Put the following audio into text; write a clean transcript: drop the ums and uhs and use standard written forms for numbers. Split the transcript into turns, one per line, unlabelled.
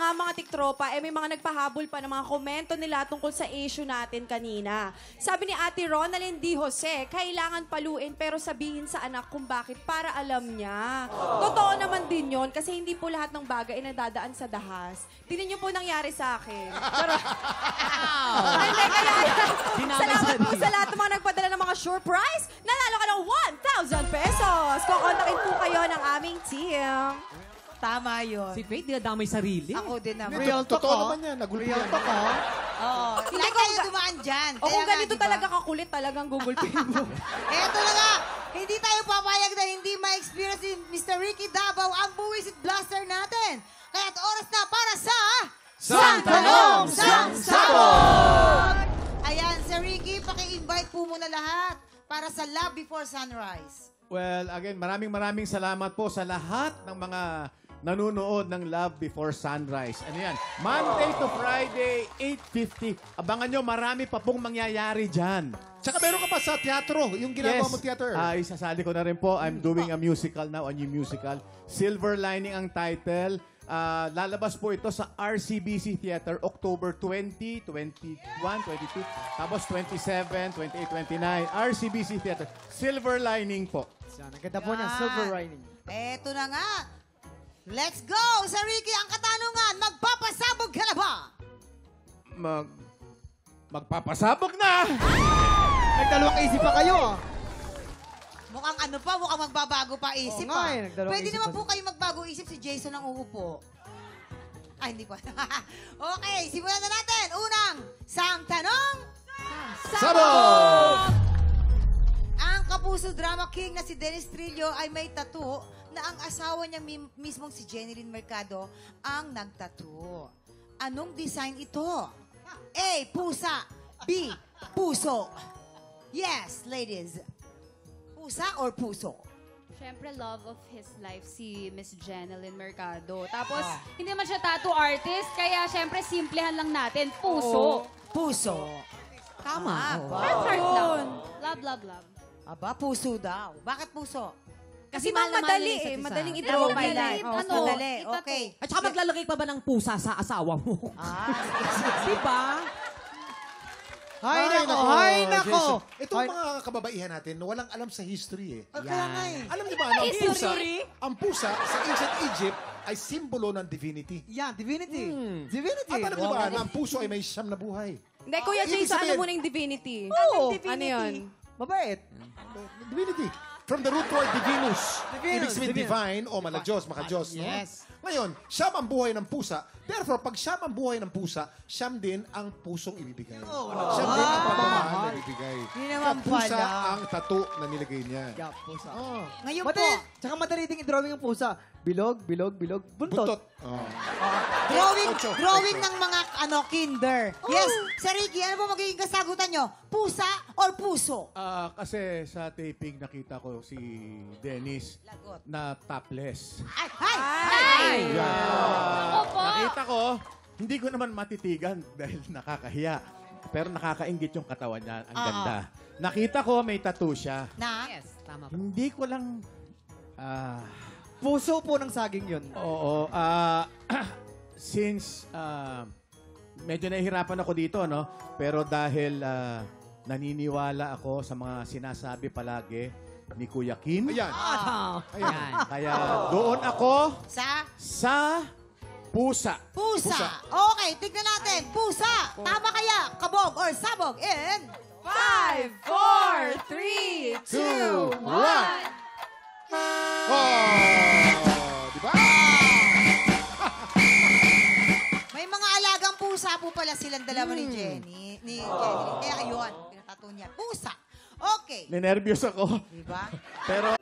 nga mga tiktropa, may mga nagpahabol pa ng mga komento nila tungkol sa issue natin kanina. Sabi ni Ate Ronaldin D. Jose, kailangan paluin pero sabihin sa anak kung bakit para alam niya. Totoo naman din yon kasi hindi po lahat ng bagay ay nadadaan sa dahas. Tingnan niyo po nangyari sa akin. Pero, hindi, kaya salamat po sa lahat ng mga nagpadala ng mga sure prize. Nanalo ka ng 1,000 pesos. Kukontakin po kayo ng aming team.
Tama yun.
Si Faith, dinadamay sarili.
Ako din naman.
Real talk naman yan. Nagulpihan. Real talk
Oo. Hindi kayo dumaan dyan.
O kung ganito talaga kakulit, talagang gugulpin mo.
Eto na nga. Hindi tayo papayag na hindi ma-experience ni Mr. Ricky Davao ang buwisit blaster natin. Kaya't oras na para sa...
Sang Tanong, Sang Sabog!
Ayan, Sir Ricky, paki-invite po muna lahat para sa Love Before Sunrise.
Well, again, maraming salamat po sa lahat ng mga nanonood ng Love Before Sunrise. Ano yan? Monday to Friday, 8:50. Abangan nyo, marami pa pong mangyayari dyan.
Tsaka meron ka pa sa teatro, yung ginagawa mo theater.
Isasali ko na rin po. I'm doing a musical now, a new musical. Silver Lining ang title. Lalabas po ito sa RCBC Theater October 20, 21, 22, tapos 27, 28, 29. RCBC Theater. Silver Lining po.
Ang ganda po niya, Silver Lining.
Eto na nga. Let's go! Sir Ricky, ang katanungan, magpapasabog ka na ba?
Magpapasabog na!
Nagdalawang isip pa kayo.
Mukhang ano pa, mukhang magbabago pa isip
Oo nga
pa.
eh, nagdalawang
Pwede
isip
naman
pa.
po kayo magbago isip si Jason ang uupo. Ay, hindi pa. Okay, simulan na natin. Unang, Sang Tanong,
Sabog!
Ang kapuso drama king na si Dennis Trillo ay may tattoo na ang asawa niya mismong si Jeneline Mercado ang nagtattoo. Anong design ito? A. Pusa. B. Puso. Yes, ladies. Pusa or puso?
Siyempre, love of his life si Miss Jeneline Mercado. Tapos, hindi naman siya tattoo artist, kaya siyempre, simplehan lang natin. Puso.
Puso.
Tama.
Heart, heart lang. Love, love, love.
Aba, puso daw. Bakit puso?
Kasi madali eh. Madaling i-draw my life.
Madali. Okay.
At saka maglalagay pa ba ng pusa sa asawa mo? Diba?
Hay nako.
Itong mga kababaihan natin, walang alam sa history eh.
Kaya nga eh.
Alam niyo ba, ang pusa sa ancient Egypt ay simbolo ng divinity.
Yan, divinity. Divinity.
At alam niyo ba na ang puso ay may siyam na buhay?
Hindi, Kuya
Ibig
Jason, ano
sabihin-
muna yung divinity?
Oo.
Ano yun?
Mabait.
Divinity. From the root word divinus.
Divinus,
Ibig sabihin
divinus.
divine o mala-Diyos, maka-Diyos. No?
Yes.
Ngayon, siyam ang buhay ng pusa. Therefore, pag siyam ang buhay ng pusa, siyam din ang pusong ibibigay. Siyam din ang pagmamahal na ibibigay.
Yun naman
Pusa
pala.
ang tattoo na nilagay niya.
Yeah, pusa.
Ngayon
Madali,
po,
tsaka madali ding i-drawing yung pusa. Bilog, buntot.
Buntot. Oh.
drawing ng mga kinder. Yes, Sir Ricky, ano po magiging kasagutan nyo? Pusa or puso?
Kasi sa taping nakita ko si Dennis
Lagot.
na topless.
Ay!
Opo.
Nakita ko, hindi ko naman matitigan dahil nakakahiya. Pero nakakaingit yung katawan niya. Ang ganda. Nakita ko may tattoo siya.
Na?
Yes, tama po.
Hindi ko lang...
Puso po ng saging yun.
oo. Since medyo nahihirapan ako dito, no? Pero dahil naniniwala ako sa mga sinasabi palagi ni Kuya Kim.
Ayan.
Ayan.
Kaya doon ako sa pusa.
Pusa. Okay, tignan natin. Pusa. Tama kaya? Kabog or sabog in...
5, 4, 3,
2, 1. Oh! Diba?
May mga alagang pusa po pala silang dalawa ni Jenny. Ni Jenny. Kaya ayun, pinatato niya. Pusa. Okay.
Ninervyos ako.
Diba?
Pero